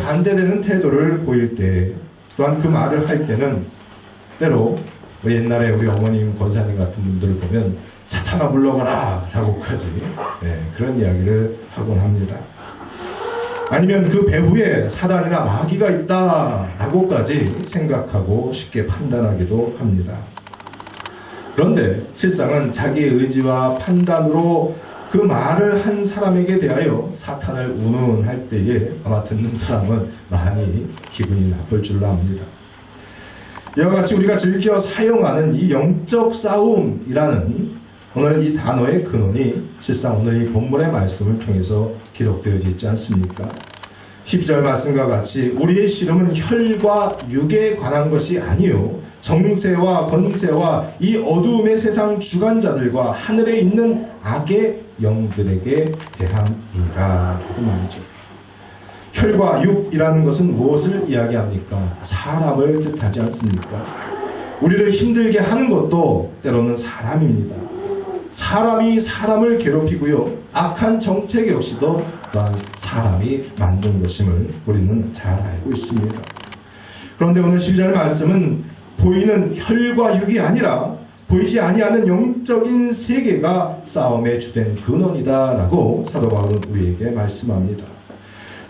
반대되는 태도를 보일 때, 또한 그 말을 할 때는 때로 옛날에 우리 어머님 권사님 같은 분들을 보면 사탄아 물러가라 라고까지 그런 이야기를 하곤 합니다. 아니면 그 배후에 사단이나 마귀가 있다 라고까지 생각하고 쉽게 판단하기도 합니다. 그런데 실상은 자기의 의지와 판단으로 그 말을 한 사람에게 대하여 사탄을 운운할 때에 아마 듣는 사람은 많이 기분이 나쁠 줄로 압니다. 이와 같이 우리가 즐겨 사용하는 이 영적 싸움이라는 오늘 이 단어의 근원이 실상 오늘 이 본문의 말씀을 통해서 기록되어 있지 않습니까? 12절 말씀과 같이 우리의 씨름은 혈과 육에 관한 것이 아니요 정세와 권세와 이 어두움의 세상 주관자들과 하늘에 있는 악의 영들에게 대함이라 그 말이죠. 혈과 육이라는 것은 무엇을 이야기합니까? 사람을 뜻하지 않습니까? 우리를 힘들게 하는 것도 때로는 사람입니다. 사람이 사람을 괴롭히고요. 악한 정책 역시도 또한 사람이 만든 것임을 우리는 잘 알고 있습니다. 그런데 오늘 12절 말씀은 보이는 혈과 육이 아니라 보이지 아니하는 영적인 세계가 싸움의 주된 근원이다 라고 사도 바울은 우리에게 말씀합니다.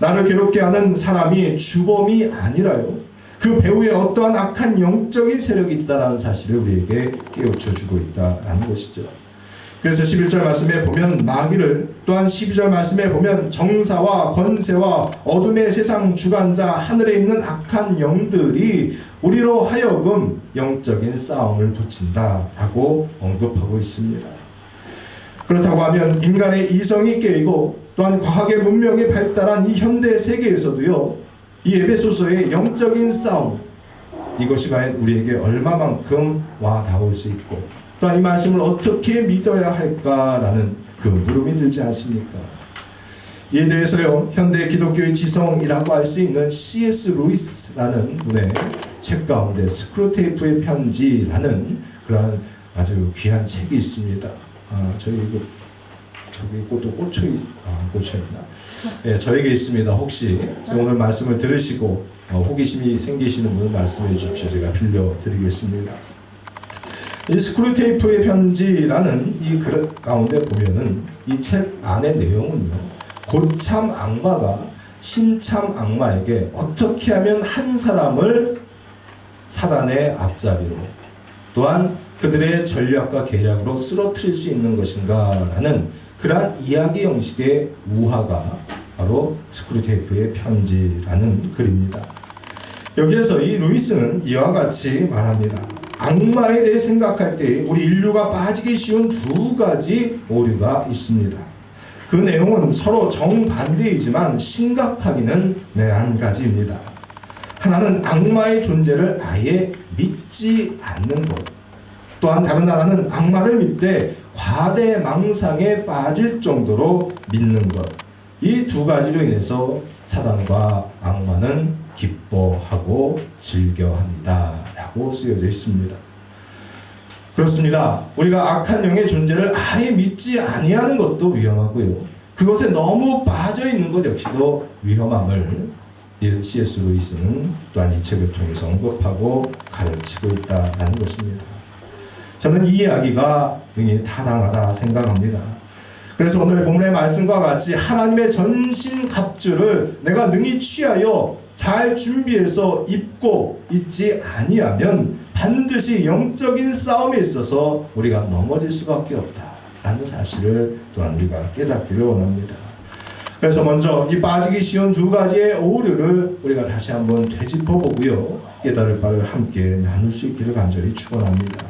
나를 괴롭게 하는 사람이 주범이 아니라요. 그 배후에 어떠한 악한 영적인 세력이 있다는 사실을 우리에게 깨우쳐주고 있다는 것이죠. 그래서 11절 말씀에 보면 마귀를, 또한 12절 말씀에 보면 정사와 권세와 어둠의 세상 주관자 하늘에 있는 악한 영들이 우리로 하여금 영적인 싸움을 붙인다라고 언급하고 있습니다. 그렇다고 하면 인간의 이성이 깨이고 또한 과학의 문명이 발달한 이 현대 세계에서도요, 이 에베소서의 영적인 싸움, 이것이 과연 우리에게 얼마만큼 와닿을 수 있고 또한 이 말씀을 어떻게 믿어야 할까라는 그 물음이 들지 않습니까? 이에 대해서요, 현대 기독교의 지성이라고 할 수 있는 C.S. 루이스라는 분의 책 가운데 스크루테이프의 편지라는 그런 아주 귀한 책이 있습니다. 저기 또 꽂혀있나? 예, 저에게 있습니다. 혹시 오늘 말씀을 들으시고 호기심이 생기시는 분은 말씀해 주십시오. 제가 빌려드리겠습니다. 이 스크루테이프의 편지라는 이 글 가운데 보면은 이 책 안의 내용은요, 고참 악마가 신참 악마에게 어떻게 하면 한 사람을 사단의 앞잡이로 또한 그들의 전략과 계략으로 쓰러뜨릴 수 있는 것인가 라는 그러한 이야기 형식의 우화가 바로 스크루테이프의 편지라는 글입니다. 여기에서 이 루이스는 이와 같이 말합니다. 악마에 대해 생각할 때 우리 인류가 빠지기 쉬운 두 가지 오류가 있습니다. 그 내용은 서로 정반대이지만 심각하기는 한 가지입니다. 하나는 악마의 존재를 아예 믿지 않는 것, 또한 다른 하나는 악마를 믿되 과대망상에 빠질 정도로 믿는 것. 이 두 가지로 인해서 사단과 악마는 기뻐하고 즐겨합니다 라고 쓰여져 있습니다. 그렇습니다. 우리가 악한 영의 존재를 아예 믿지 아니하는 것도 위험하고요, 그것에 너무 빠져있는 것 역시도 위험함을 C.S. 루이스는 또한 이 책을 통해서 언급하고 가르치고 있다는 것입니다. 저는 이 이야기가 능히 타당하다 생각합니다. 그래서 오늘 본문의 말씀과 같이 하나님의 전신 갑주를 내가 능히 취하여 잘 준비해서 입고 있지 아니하면 반드시 영적인 싸움에 있어서 우리가 넘어질 수밖에 없다라는 사실을 또한 우리가 깨닫기를 원합니다. 그래서 먼저 이 빠지기 쉬운 두 가지의 오류를 우리가 다시 한번 되짚어보고요, 깨달을 바를 함께 나눌 수 있기를 간절히 축원합니다.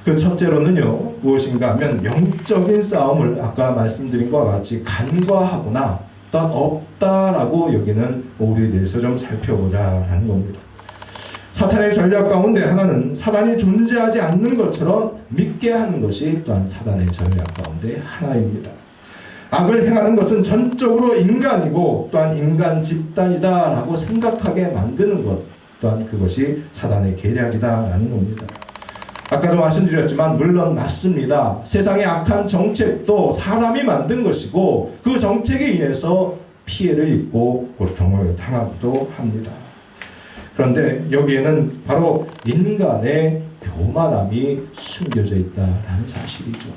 그 첫째로는요, 무엇인가 하면 영적인 싸움을 아까 말씀드린 것과 같이 간과하거나 또한 없다라고 여기는 오류에 대해서 좀 살펴보자 하는 겁니다. 사탄의 전략 가운데 하나는 사단이 존재하지 않는 것처럼 믿게 하는 것이 또한 사단의 전략 가운데 하나입니다. 악을 행하는 것은 전적으로 인간이고 또한 인간 집단이다 라고 생각하게 만드는 것, 또한 그것이 사단의 계략이다 라는 겁니다. 아까도 말씀드렸지만 물론 맞습니다. 세상의 악한 정책도 사람이 만든 것이고 그 정책에 인해서 피해를 입고 고통을 당하기도 합니다. 그런데 여기에는 바로 인간의 교만함이 숨겨져 있다는 사실이죠.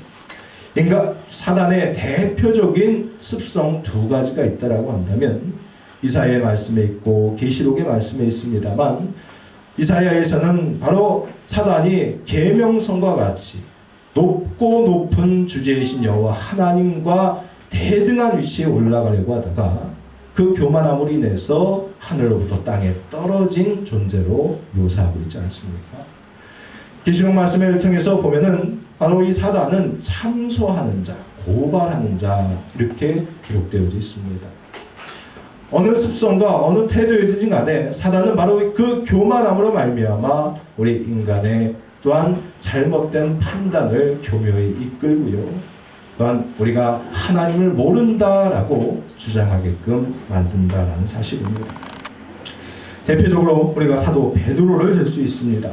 사단의 대표적인 습성 두 가지가 있다라고 한다면 이사야의 말씀에 있고 계시록의 말씀에 있습니다만, 이사야에서는 바로 사단이 계명성과 같이 높고 높은 주제이신 여호와 하나님과 대등한 위치에 올라가려고 하다가 그 교만함으로 인해서 하늘로부터 땅에 떨어진 존재로 묘사하고 있지 않습니까? 계시록 말씀을 통해서 보면은 바로 이 사단은 참소하는 자, 고발하는 자, 이렇게 기록되어 있습니다. 어느 습성과 어느 태도이든지 간에 사단은 바로 그 교만함으로 말미암아 우리 인간의 또한 잘못된 판단을 교묘히 이끌고요, 또한 우리가 하나님을 모른다라고 주장하게끔 만든다라는 사실입니다. 대표적으로 우리가 사도 베드로를 들 수 있습니다.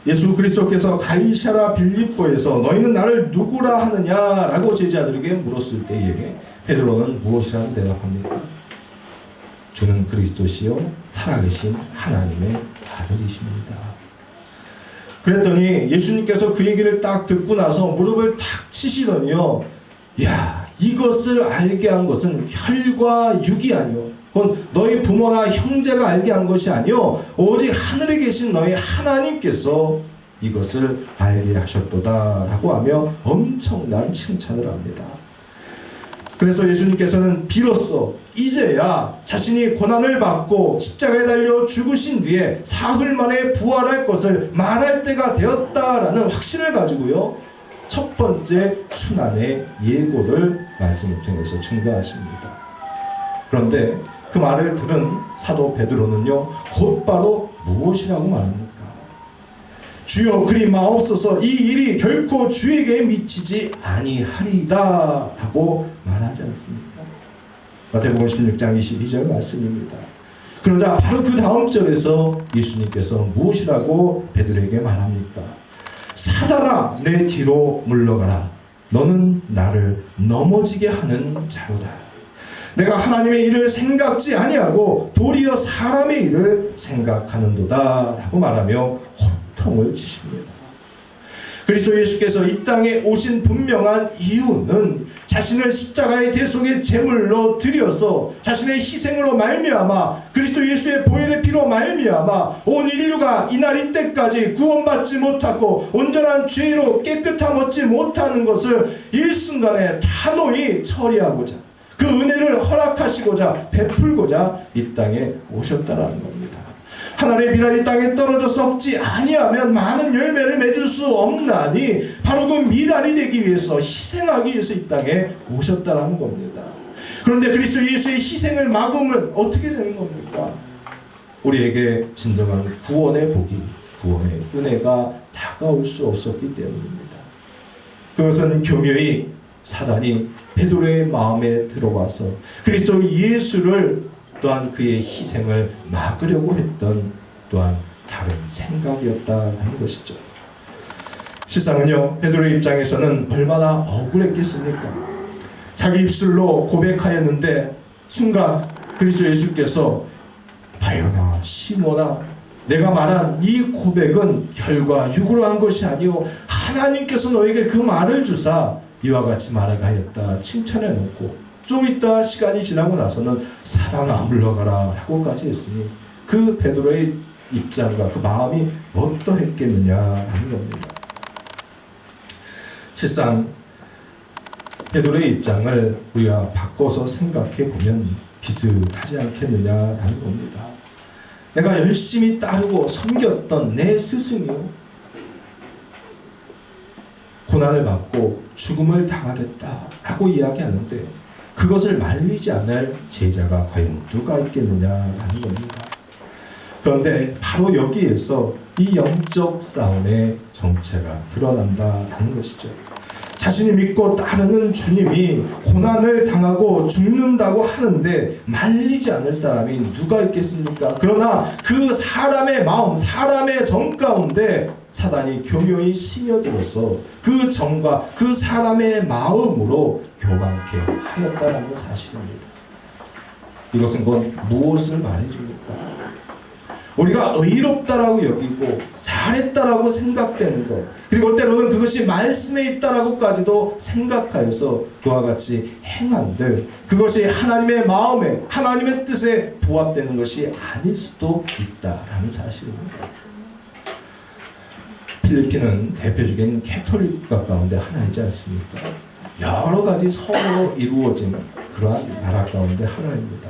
예수 그리스도께서 가이사랴 빌립보에서 너희는 나를 누구라 하느냐라고 제자들에게 물었을 때에 베드로는 무엇이라고 대답합니까? 주는 그리스도시요 살아계신 하나님의 아들이십니다. 그랬더니 예수님께서 그 얘기를 딱 듣고 나서 무릎을 탁 치시더니요, 야, 이것을 알게 한 것은 혈과 육이 아니요, 그건 너희 부모나 형제가 알게 한 것이 아니요, 오직 하늘에 계신 너희 하나님께서 이것을 알게 하셨도다 라고 하며 엄청난 칭찬을 합니다. 그래서 예수님께서는 비로소 이제야 자신이 고난을 받고 십자가에 달려 죽으신 뒤에 사흘 만에 부활할 것을 말할 때가 되었다라는 확신을 가지고요, 첫 번째 순환의 예고를 말씀을 통해서 증거하십니다. 그런데 그 말을 들은 사도 베드로는요, 곧바로 무엇이라고 말합니까? 주여 그리 마옵소서, 이 일이 결코 주에게 미치지 아니하리이다 라고 말하지 않습니까? 마태복음 16장 22절 말씀입니다. 그러자 바로 그 다음 절에서 예수님께서 무엇이라고 베드로에게 말합니까? 사단아 내 뒤로 물러가라, 너는 나를 넘어지게 하는 자로다. 내가 하나님의 일을 생각지 아니하고 도리어 사람의 일을 생각하는도다 라고 말하며 호통을 치십니다. 그리스도 예수께서 이 땅에 오신 분명한 이유는 자신을 십자가의 대속의 제물로 드려서 자신의 희생으로 말미암아 그리스도 예수의 보혈의 피로 말미암아 온 인류가 이날 이때까지 구원받지 못하고 온전한 죄로 깨끗함 얻지 못하는 것을 일순간에 단호히 처리하고자, 그 은혜를 허락하시고자 베풀고자 이 땅에 오셨다라는 겁니다. 하나님의 미랄이 땅에 떨어져 썩지 아니하면 많은 열매를 맺을 수 없나니 바로 그 미랄이 되기 위해서, 희생하기 위해서 이 땅에 오셨다라는 겁니다. 그런데 그리스도 예수의 희생을 막으면 어떻게 되는 겁니까? 우리에게 진정한 구원의 복이, 구원의 은혜가 다가올 수 없었기 때문입니다. 그것은 교묘히 사단이 베드로의 마음에 들어와서 그리스도 예수를 또한 그의 희생을 막으려고 했던 또한 다른 생각이었다는 것이죠. 실상은요, 베드로의 입장에서는 얼마나 억울했겠습니까? 자기 입술로 고백하였는데 순간 그리스도 예수께서 바요나 시모나, 내가 말한 이 고백은 혈과 육으로 한 것이 아니오 하나님께서 너에게 그 말을 주사 이와 같이 말하게 하였다 칭찬해 놓고, 좀 있다 시간이 지나고 나서는 사단아 물러가라 라고까지 했으니 그 베드로의 입장과 그 마음이 어떠했겠느냐 하는 겁니다. 실상 베드로의 입장을 우리가 바꿔서 생각해 보면 비슷하지 않겠느냐라는 겁니다. 내가 열심히 따르고 섬겼던 내 스승이요, 고난을 받고 죽음을 당하겠다라고 이야기하는데 그것을 말리지 않을 제자가 과연 누가 있겠느냐라는 겁니다. 그런데 바로 여기에서 이 영적 싸움의 정체가 드러난다는 것이죠. 자신이 믿고 따르는 주님이 고난을 당하고 죽는다고 하는데 말리지 않을 사람이 누가 있겠습니까? 그러나 그 사람의 마음, 사람의 정 가운데 사단이 교묘히 스며들어서 그 정과 그 사람의 마음으로 교만케 하였다는 사실입니다. 이것은 곧 무엇을 말해줍니까? 우리가 의롭다라고 여기고 잘했다라고 생각되는 것, 그리고 때로는 그것이 말씀에 있다라고까지도 생각하여서 그와 같이 행한들 그것이 하나님의 마음에 하나님의 뜻에 부합되는 것이 아닐 수도 있다라는 사실입니다. 필리핀은 대표적인 캐톨릭 국가 가운데 하나이지 않습니까? 여러 가지 성으로 이루어진 그러한 나라 가운데 하나입니다.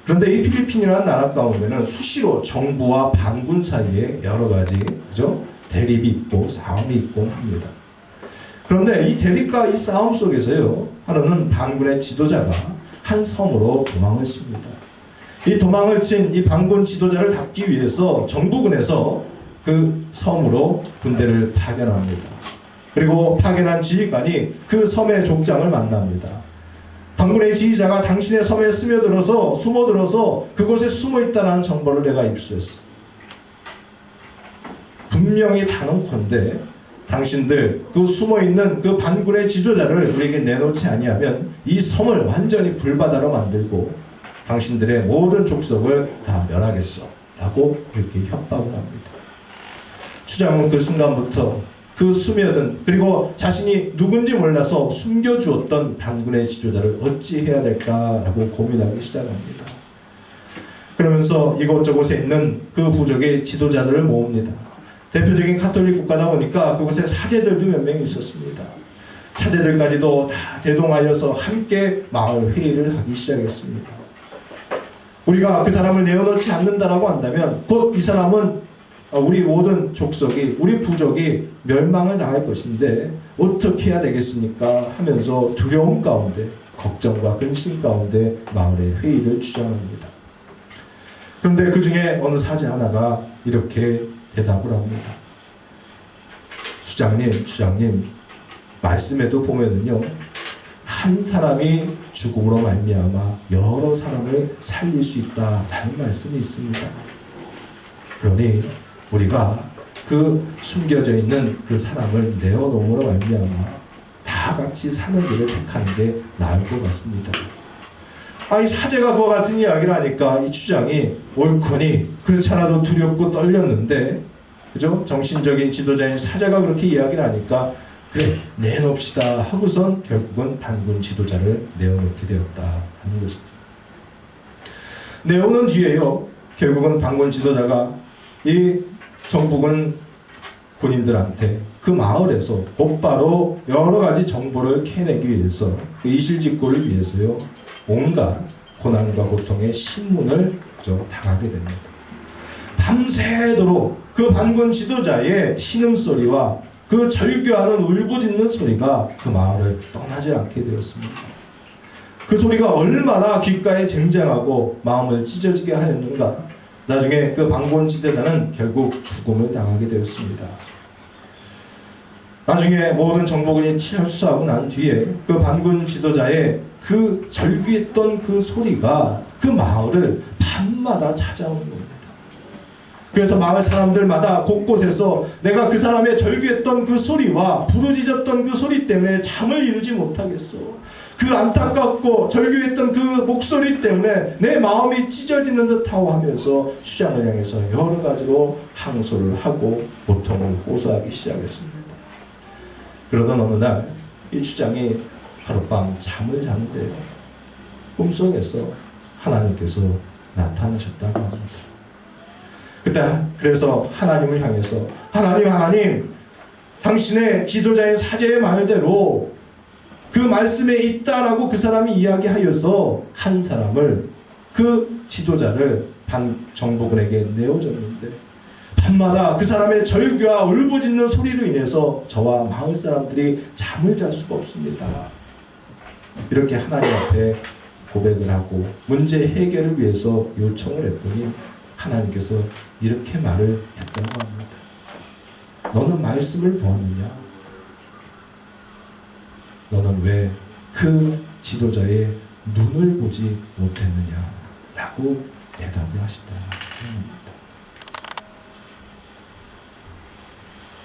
그런데 이 필리핀이라는 나라 가운데는 수시로 정부와 반군 사이에 여러 가지 대립이 있고 싸움이 있고 합니다. 그런데 이 대립과 이 싸움 속에서요, 하루는 반군의 지도자가 한 섬으로 도망을 칩니다. 이 도망을 친 이 반군 지도자를 잡기 위해서 정부군에서 그 섬으로 군대를 파견합니다. 그리고 파견한 지휘관이 그 섬의 족장을 만납니다. 반군의 지휘자가 당신의 섬에 스며들어서 숨어들어서 그곳에 숨어있다는 정보를 내가 입수했어. 분명히 단언컨대 당신들 그 숨어있는 그 반군의 지도자를 우리에게 내놓지 아니하면 이 섬을 완전히 불바다로 만들고 당신들의 모든 족속을 다 멸하겠어 라고 이렇게 협박을 합니다. 추장은 그 순간부터 그 스며든 그리고 자신이 누군지 몰라서 숨겨주었던 반군의 지도자를 어찌 해야 될까라고 고민하기 시작합니다. 그러면서 이곳저곳에 있는 그 부족의 지도자들을 모읍니다. 대표적인 가톨릭 국가다 보니까 그곳에 사제들도 몇 명 있었습니다. 사제들까지도 다 대동하여서 함께 마을 회의를 하기 시작했습니다. 우리가 그 사람을 내어놓지 않는다라고 한다면 곧 이 사람은 우리 모든 족속이, 우리 부족이 멸망을 당할 것인데 어떻게 해야 되겠습니까? 하면서 두려움 가운데, 걱정과 근심 가운데 마을의 회의를 주장합니다. 그런데 그 중에 어느 사제 하나가 이렇게 대답을 합니다. 주장님, 말씀에도 보면은요, 한 사람이 죽음으로 말미암아 여러 사람을 살릴 수 있다라는 말씀이 있습니다. 그러니 우리가 그 숨겨져 있는 그 사람을 내어놓음으로 말미암아 다 같이 사는 길을 택하는 게 나을 것 같습니다. 이 사제가 그와 같은 이야기를 하니까 이 추장이 옳거니 그렇지 않아도 두렵고 떨렸는데, 그죠? 정신적인 지도자인 사제가 그렇게 이야기를 하니까 그래 내놓읍시다 하고선 결국은 반군 지도자를 내어놓게 되었다 하는 것입니다. 내오는 뒤에요, 결국은 반군 지도자가 이 정부군 군인들한테 그 마을에서 곧바로 여러 가지 정보를 캐내기 위해서 그 이실직고를 위해서요, 온갖 고난과 고통의 신문을 당하게 됩니다. 밤새도록 그 반군 지도자의 신음소리와 그 절규하는 울부짖는 소리가 그 마을을 떠나지 않게 되었습니다. 그 소리가 얼마나 귓가에 쟁쟁하고 마음을 찢어지게 하였는가. 나중에 그 반군 지도자는 결국 죽음을 당하게 되었습니다. 나중에 모든 정보군이 철수하고 난 뒤에 그 반군 지도자의 그 절규했던 그 소리가 그 마을을 밤마다 찾아오는 겁니다. 그래서 마을 사람들마다 곳곳에서 내가 그 사람의 절규했던 그 소리와 부르짖었던 그 소리 때문에 잠을 이루지 못하겠어. 그 안타깝고 절규했던 그 목소리 때문에 내 마음이 찢어지는 듯하고 하면서 추장을 향해서 여러 가지로 항소를 하고 고통을 호소하기 시작했습니다. 그러던 어느 날 이 추장이 하룻밤 잠을 자는데요, 꿈속에서 하나님께서 나타나셨다고 합니다. 그때 그래서 하나님을 향해서 하나님, 당신의 지도자인 사제의 말대로 그 말씀에 있다라고 그 사람이 이야기하여서 한 사람을, 그 지도자를 정부군에게 내어줬는데 밤마다 그 사람의 절규와 울부짖는 소리로 인해서 저와 마을 사람들이 잠을 잘 수가 없습니다. 이렇게 하나님 앞에 고백을 하고 문제 해결을 위해서 요청을 했더니 하나님께서 이렇게 말을 했다고 합니다. 너는 말씀을 보았느냐? 너는 왜 그 지도자의 눈을 보지 못했느냐? 라고 대답을 하시다.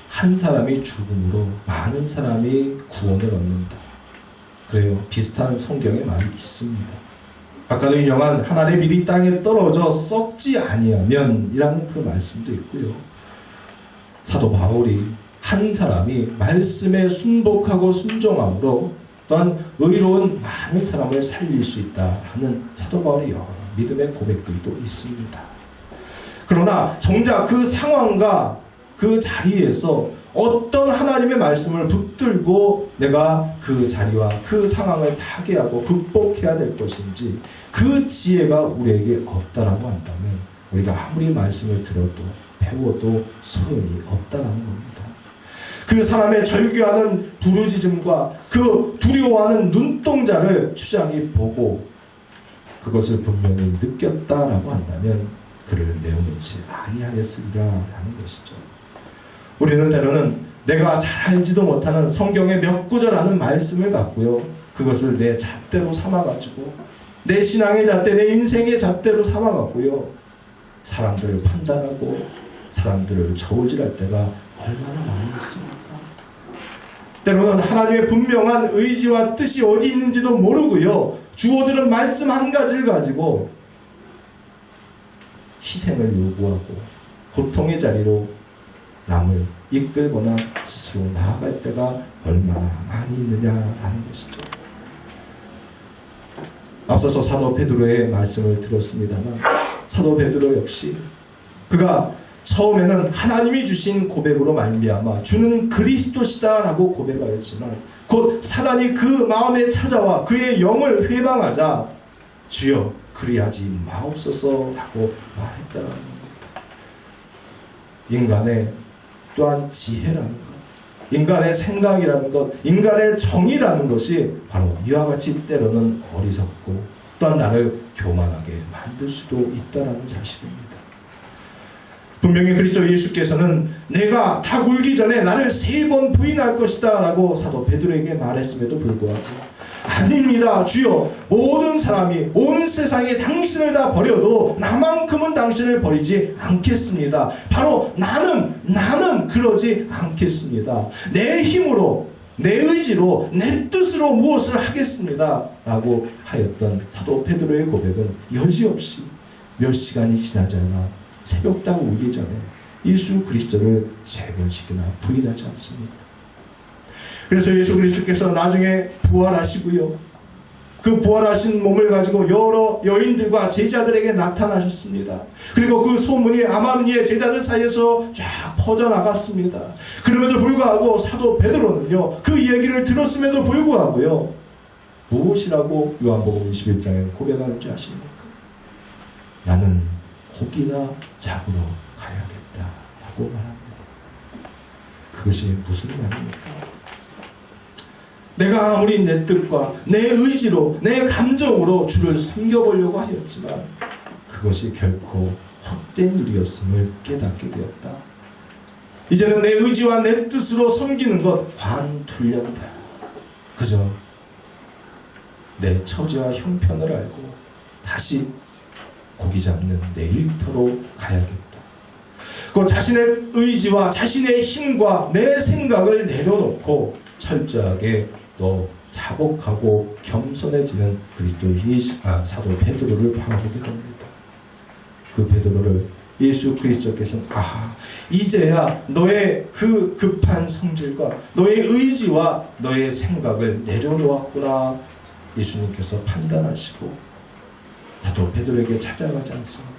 한 사람이 죽음으로 많은 사람이 구원을 얻는다. 그래요. 비슷한 성경의 말이 있습니다. 아까도 인용한 하나의 밀이 땅에 떨어져 썩지 아니하면 이라는 그 말씀도 있고요. 사도 바울이 한 사람이 말씀에 순복하고 순종함으로 또한 의로운 많은 사람을 살릴 수 있다라는 사도 바울의 여러 믿음의 고백들도 있습니다. 그러나 정작 그 상황과 그 자리에서 어떤 하나님의 말씀을 붙들고 내가 그 자리와 그 상황을 타개하고 극복해야 될 것인지 그 지혜가 우리에게 없다라고 한다면 우리가 아무리 말씀을 들어도 배워도 소용이 없다라는 겁니다. 그 사람의 절규하는 부르짖음과 그 두려워하는 눈동자를 추장이 보고 그것을 분명히 느꼈다라고 한다면 그를 내어놓지 아니하였으리라라는 것이죠. 우리는 때로는 내가 잘 알지도 못하는 성경의 몇 구절 아는 말씀을 갖고요. 그것을 내 잣대로 삼아가지고 내 신앙의 잣대, 내 인생의 잣대로 삼아갖고요. 사람들을 판단하고 사람들을 저울질할 때가 얼마나 많이 있습니까? 때로는 하나님의 분명한 의지와 뜻이 어디 있는지도 모르고요. 주어들은 말씀 한 가지를 가지고 희생을 요구하고 고통의 자리로 남을 이끌거나 스스로 나아갈 때가 얼마나 많이 있느냐라는 것이죠. 앞서서 사도 베드로의 말씀을 들었습니다만 사도 베드로 역시 그가 처음에는 하나님이 주신 고백으로 말미암아 주는 그리스도시다라고 고백하였지만 곧 사단이 그 마음에 찾아와 그의 영을 회방하자 주여 그리하지 마옵소서라고 말했다는 겁니다. 인간의 또한 지혜라는 것, 인간의 생각이라는 것, 인간의 정의라는 것이 바로 이와 같이 때로는 어리석고 또한 나를 교만하게 만들 수도 있다는 사실입니다. 분명히 그리스도 예수께서는 내가 닭 울기 전에 나를 3번 부인할 것이다 라고 사도 베드로에게 말했음에도 불구하고 아닙니다 주여 모든 사람이 온 세상에 당신을 다 버려도 나만큼은 당신을 버리지 않겠습니다. 바로 나는 그러지 않겠습니다. 내 힘으로 내 의지로 내 뜻으로 무엇을 하겠습니다 라고 하였던 사도 베드로의 고백은 여지없이 몇 시간이 지나지 않아 새벽당 울기 전에 예수 그리스도를 3번씩이나 부인하지 않습니다. 그래서 예수 그리스도께서 나중에 부활하시고요. 그 부활하신 몸을 가지고 여러 여인들과 제자들에게 나타나셨습니다. 그리고 그 소문이 아마니의 제자들 사이에서 쫙 퍼져나갔습니다. 그럼에도 불구하고 사도 베드로는요. 그 얘기를 들었음에도 불구하고요. 무엇이라고 요한복음 21장에 고백하는 줄 아십니까? 나는 고기나 잡으러 가야겠다라고 말합니다. 그것이 무슨 말입니까? 내가 아무리 내 뜻과 내 의지로 내 감정으로 주를 섬겨보려고 하였지만 그것이 결코 헛된 일이었음을 깨닫게 되었다. 이제는 내 의지와 내 뜻으로 섬기는 것 관둘렸다. 그저 내 처지와 형편을 알고 다시 고기 잡는 내 일터로 가야겠다. 그 자신의 의지와 자신의 힘과 내 생각을 내려놓고 철저하게 또 자복하고 겸손해지는 그리스도 사도 베드로를 바라보게 됩니다. 그 베드로를 예수 그리스도께서는 이제야 너의 그 급한 성질과 너의 의지와 너의 생각을 내려놓았구나 예수님께서 판단하시고 사도 베드로에게 찾아가지 않습니다.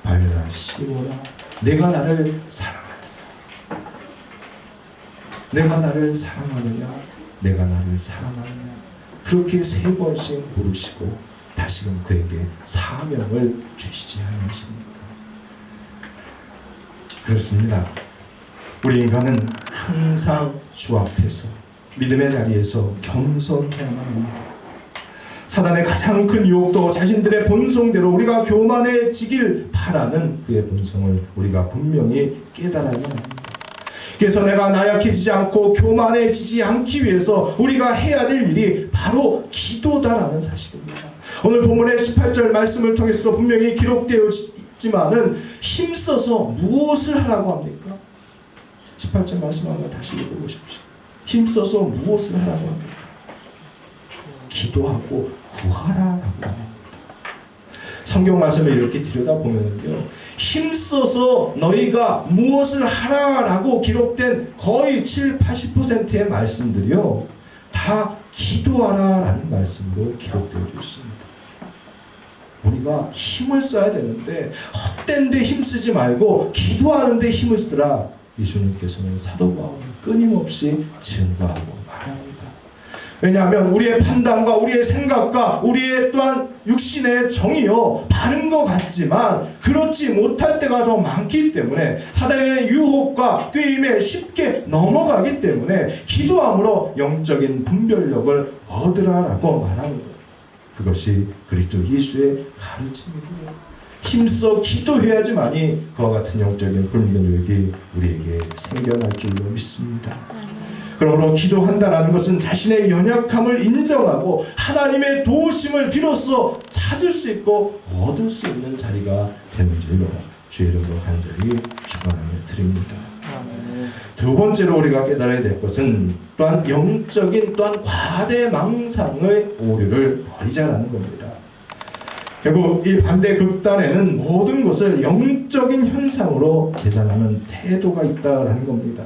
바요나 시모나 내가 나를 사랑하느냐? 내가 나를 사랑하느냐? 내가 나를 사랑하느냐? 그렇게 3번씩 물으시고 다시금 그에게 사명을 주시지 않으십니까? 그렇습니다. 우리 인간은 항상 주 앞에서 믿음의 자리에서 겸손해야만 합니다. 사단의 가장 큰 유혹도 자신들의 본성대로 우리가 교만해지길 바라는 그의 본성을 우리가 분명히 깨달아야 합니다. 그래서 내가 나약해지지 않고 교만해지지 않기 위해서 우리가 해야 될 일이 바로 기도다라는 사실입니다. 오늘 본문의 18절 말씀을 통해서도 분명히 기록되어 있지만은 힘써서 무엇을 하라고 합니까? 18절 말씀 한번 다시 읽어보십시오. 힘써서 무엇을 하라고 합니까? 기도하고 구하라라고 합니다. 성경 말씀을 이렇게 들여다보면요, 힘써서 너희가 무엇을 하라라고 기록된 거의 70~80%의 말씀들이요, 다 기도하라라는 말씀으로 기록되어 있습니다. 우리가 힘을 써야 되는데 헛된 데 힘쓰지 말고 기도하는 데 힘을 쓰라. 예수님께서는 사도 바울은 끊임없이 증거하고 말합니다. 왜냐하면 우리의 판단과 우리의 생각과 우리의 또한 육신의 정이요, 바른 것 같지만 그렇지 못할 때가 더 많기 때문에 사단의 유혹과 꾀임에 쉽게 넘어가기 때문에 기도함으로 영적인 분별력을 얻으라라고 말하는 거예요. 그것이 그리스도 예수의 가르침이고요. 힘써 기도해야지만이 그와 같은 영적인 분별력이 우리에게 생겨날 줄로 믿습니다. 그러므로 기도한다는 것은 자신의 연약함을 인정하고 하나님의 도우심을 비로소 찾을 수 있고 얻을 수 있는 자리가 되는 줄로 주의 이름으로 간절히 축원하며 드립니다. 두 번째로 우리가 깨달아야 될 것은 또한 영적인 또한 과대망상의 오류를 버리자라는 겁니다. 결국 이 반대 극단에는 모든 것을 영적인 현상으로 계산하는 태도가 있다라는 겁니다.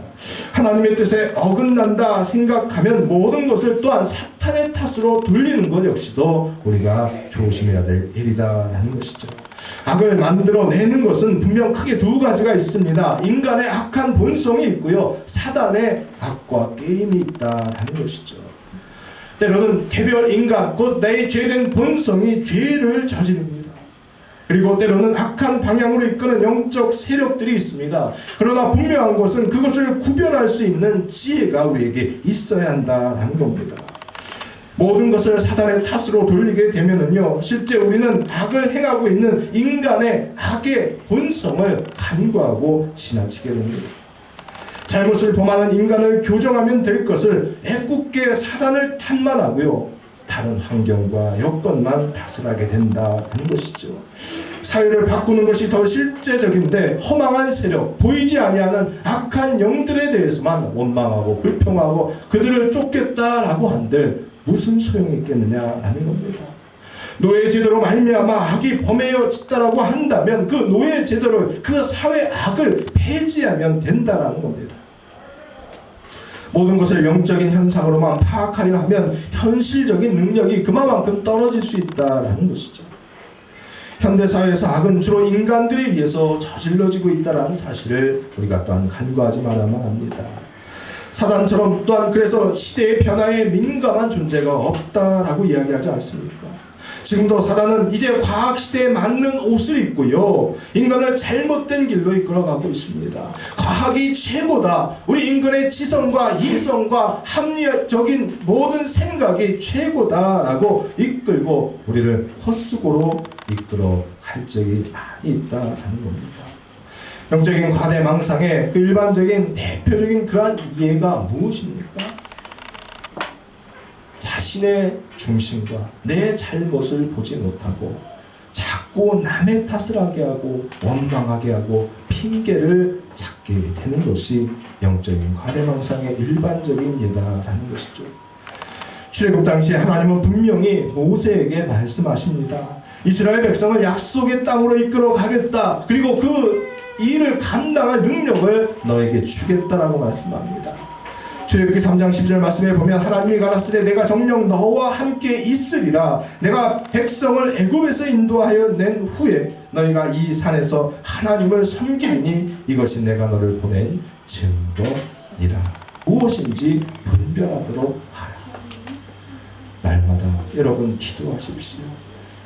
하나님의 뜻에 어긋난다 생각하면 모든 것을 또한 사탄의 탓으로 돌리는 것 역시도 우리가 조심해야 될 일이다라는 것이죠. 악을 만들어내는 것은 분명 크게 두 가지가 있습니다. 인간의 악한 본성이 있고요, 사단의 악과 게임이 있다라는 것이죠. 때로는 개별 인간, 곧 내 죄된 본성이 죄를 저지릅니다. 그리고 때로는 악한 방향으로 이끄는 영적 세력들이 있습니다. 그러나 분명한 것은 그것을 구별할 수 있는 지혜가 우리에게 있어야 한다는 겁니다. 모든 것을 사단의 탓으로 돌리게 되면은요, 실제 우리는 악을 행하고 있는 인간의 악의 본성을 간과하고 지나치게 됩니다. 잘못을 범하는 인간을 교정하면 될 것을 애꿎게 사단을 탓만 하고요, 다른 환경과 여건만 탓을 하게 된다는 것이죠. 사회를 바꾸는 것이 더 실제적인데 허망한 세력, 보이지 아니하는 악한 영들에 대해서만 원망하고 불평하고 그들을 쫓겠다라고 한들 무슨 소용이 있겠느냐라는 겁니다. 노예 제도로 말미암아 악이 범해졌다라고 한다면 그 노예 제도를, 그 사회 악을 폐지하면 된다라는 겁니다. 모든 것을 영적인 현상으로만 파악하려 하면 현실적인 능력이 그만큼 떨어질 수 있다라는 것이죠. 현대사회에서 악은 주로 인간들에 의해서 저질러지고 있다는 사실을 우리가 또한 간과하지 말아야만 합니다. 사단처럼 또한 그래서 시대의 변화에 민감한 존재가 없다라고 이야기하지 않습니까? 지금도 사단은 이제 과학시대에 맞는 옷을 입고요, 인간을 잘못된 길로 이끌어가고 있습니다. 과학이 최고다, 우리 인간의 지성과 이성과 합리적인 모든 생각이 최고다라고 이끌고 우리를 헛수고로 이끌어 갈 적이 많이 있다라는 겁니다. 영적인 과대망상의 그 일반적인 대표적인 그러한 이해가 무엇입니까? 자신의 중심과 내 잘못을 보지 못하고 자꾸 남의 탓을 하게 하고 원망하게 하고 핑계를 찾게 되는 것이 영적인 과대망상의 일반적인 예다라는 것이죠. 출애굽 당시에 하나님은 분명히 모세에게 말씀하십니다. 이스라엘 백성을 약속의 땅으로 이끌어 가겠다. 그리고 그 일을 감당할 능력을 너에게 주겠다라고 말씀합니다. 출애굽기 3장 10절 말씀에 보면 하나님이 가라사대 내가 정녕 너와 함께 있으리라. 내가 백성을 애굽에서 인도하여 낸 후에 너희가 이 산에서 하나님을 섬기리니 이것이 내가 너를 보낸 증거니라. 무엇인지 분별하도록 하라. 날마다 여러분 기도하십시오.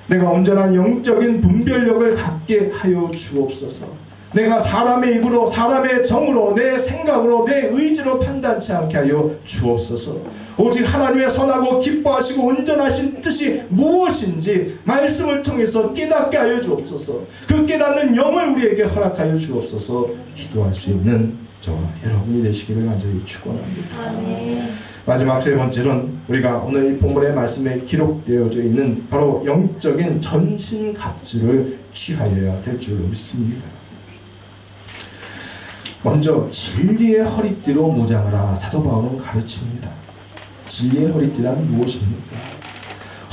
내가 온전한 영적인 분별력을 갖게 하여 주옵소서. 내가 사람의 입으로, 사람의 정으로, 내 생각으로, 내 의지로 판단치 않게 하여 주옵소서. 오직 하나님의 선하고 기뻐하시고 온전하신 뜻이 무엇인지 말씀을 통해서 깨닫게 하여 주옵소서. 그 깨닫는 영을 우리에게 허락하여 주옵소서. 기도할 수 있는 저와 여러분이 되시기를 간절히 축원합니다. 마지막 세 번째는 우리가 오늘 이 본문의 말씀에 기록되어져 있는 바로 영적인 전신갑주를 취하여야 될 줄로 믿습니다. 먼저 진리의 허리띠로 무장하라 사도 바울은 가르칩니다. 진리의 허리띠란 무엇입니까?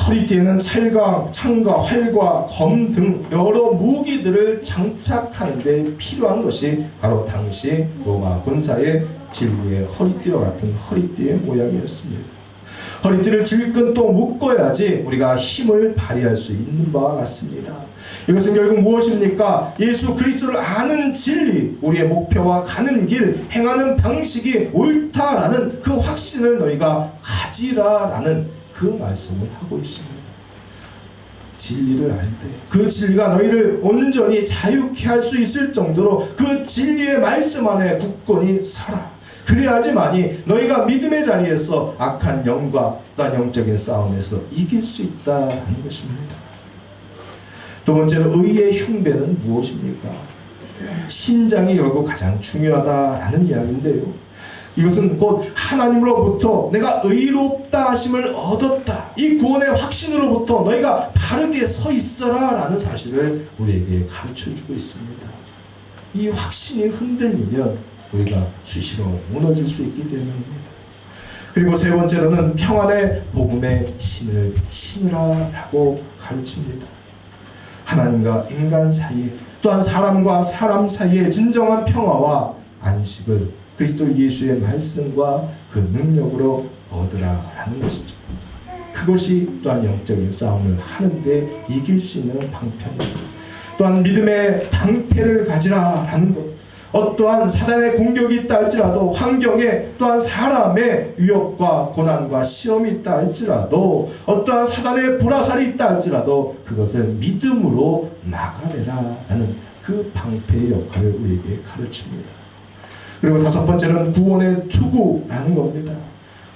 허리띠에는 창과 활과 검 등 여러 무기들을 장착하는 데 필요한 것이 바로 당시 로마 군사의 진리의 허리띠와 같은 허리띠의 모양이었습니다. 허리띠를 질끈 또 묶어야지 우리가 힘을 발휘할 수 있는 바와 같습니다. 이것은 결국 무엇입니까? 예수 그리스도를 아는 진리, 우리의 목표와 가는 길, 행하는 방식이 옳다라는 그 확신을 너희가 가지라라는 그 말씀을 하고 있습니다. 진리를 알 때 그 진리가 너희를 온전히 자유케 할 수 있을 정도로 그 진리의 말씀 안에 굳건히 서라. 그래야지만이 너희가 믿음의 자리에서 악한 영과 또한 영적인 싸움에서 이길 수 있다는 것입니다. 두 번째로 의의 흉배는 무엇입니까? 신장이 결국 가장 중요하다라는 이야기인데요. 이것은 곧 하나님으로부터 내가 의롭다 하심을 얻었다. 이 구원의 확신으로부터 너희가 바르게 서 있어라 라는 사실을 우리에게 가르쳐주고 있습니다. 이 확신이 흔들리면 우리가 수시로 무너질 수 있기 때문입니다. 그리고 세 번째로는 평안의 복음의 신을 신으라 라고 가르칩니다. 하나님과 인간 사이에 또한 사람과 사람 사이에 진정한 평화와 안식을 그리스도 예수의 말씀과 그 능력으로 얻으라 라는 것이죠. 그것이 또한 영적인 싸움을 하는데 이길 수 있는 방편입니다. 또한 믿음의 방패를 가지라 라는 것. 어떠한 사단의 공격이 있다 할지라도 환경에 또한 사람의 위협과 고난과 시험이 있다 할지라도 어떠한 사단의 불화살이 있다 할지라도 그것을 믿음으로 막아내라 라는 그 방패의 역할을 우리에게 가르칩니다. 그리고 다섯 번째는 구원의 투구라는 겁니다.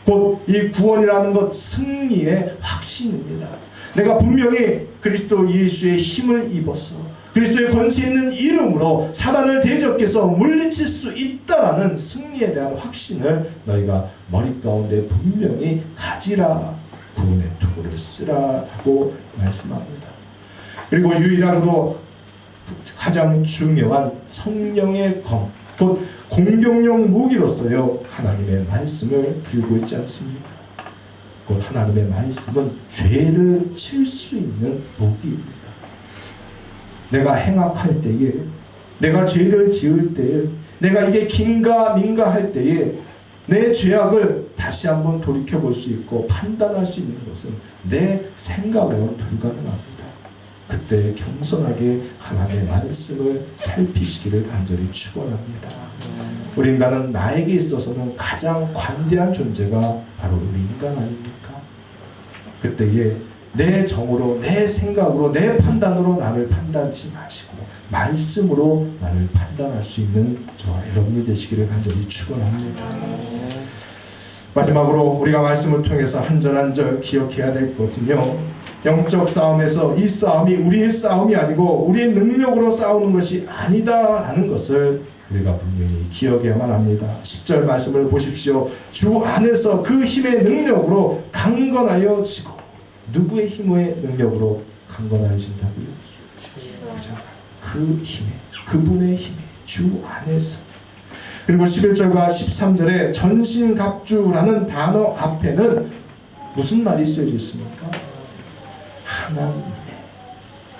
곧 이 구원이라는 것 승리의 확신입니다. 내가 분명히 그리스도 예수의 힘을 입어서 그리스도의 권세 있는 이름으로 사단을 대적해서 물리칠 수 있다라는 승리에 대한 확신을 너희가 머리 가운데 분명히 가지라. 구원의 투구를 쓰라 하고 말씀합니다. 그리고 유일하고도 가장 중요한 성령의 검, 곧 공격용 무기로서요 하나님의 말씀을 들고 있지 않습니까? 곧 하나님의 말씀은 죄를 칠 수 있는 무기입니다. 내가 행악할 때에, 내가 죄를 지을 때에, 내가 이게 긴가민가 할 때에 내 죄악을 다시 한번 돌이켜볼 수 있고 판단할 수 있는 것은 내 생각으로는 불가능합니다. 그때 겸손하게 하나님의 말씀을 살피시기를 간절히 축원합니다. 우리 인간은 나에게 있어서는 가장 관대한 존재가 바로 우리 인간 아닙니까? 그때에 내 정으로, 내 생각으로, 내 판단으로 나를 판단치 마시고 말씀으로 나를 판단할 수 있는 저와 여러분이 되시기를 간절히 축원합니다. 마지막으로 우리가 말씀을 통해서 한 절 한 절 기억해야 될 것은요, 영적 싸움에서 이 싸움이 우리의 싸움이 아니고 우리의 능력으로 싸우는 것이 아니다라는 것을 우리가 분명히 기억해야만 합니다. 10절 말씀을 보십시오. 주 안에서 그 힘의 능력으로 강건하여 지고. 누구의 힘의 능력으로 강건하신다고요? 그 힘에, 그분의 힘에, 주 안에서. 그리고 11절과 13절에 전신갑주라는 단어 앞에는 무슨 말이 쓰여져 있습니까? 하나님의,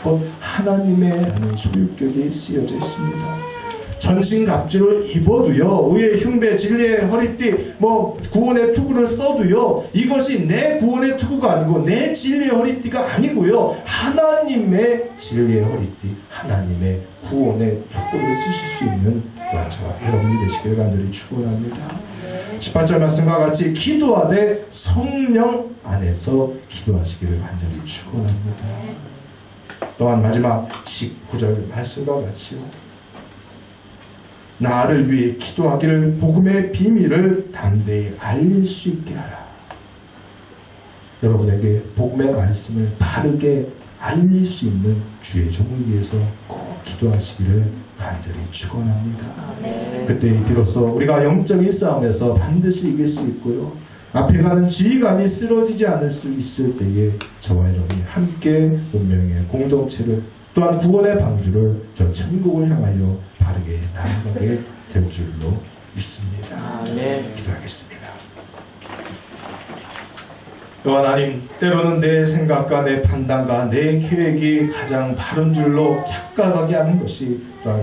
곧 하나님의 라는 소유격이 쓰여져 있습니다. 전신갑주를 입어도요, 의의 흉배, 진리의 허리띠, 구원의 투구를 써도요, 이것이 내 구원의 투구가 아니고 내 진리의 허리띠가 아니고요, 하나님의 진리의 허리띠, 하나님의 구원의 투구를 쓰실 수 있는 저와 여러분이 되시기를 간절히 축원합니다. 18절 말씀과 같이 기도하되 성령 안에서 기도하시기를 간절히 축원합니다. 또한 마지막 19절 말씀과 같이요, 나를 위해 기도하기를 복음의 비밀을 담대히 알릴 수 있게 하라. 여러분에게 복음의 말씀을 바르게 알릴 수 있는 주의 종을 위해서 꼭 기도하시기를 간절히 축원합니다. 그때 비로소 우리가 영적인 싸움에서 반드시 이길 수 있고요, 앞에 가는 지휘관이 쓰러지지 않을 수 있을 때에 저와 여러분이 함께 운명의 공동체를 또한 구원의 방주를 저 천국을 향하여 바르게 나아가게 될 줄로 믿습니다. 기도하겠습니다. 또 하나님, 때로는 내 생각과 내 판단과 내 계획이 가장 바른 줄로 착각하게 하는 것이 또한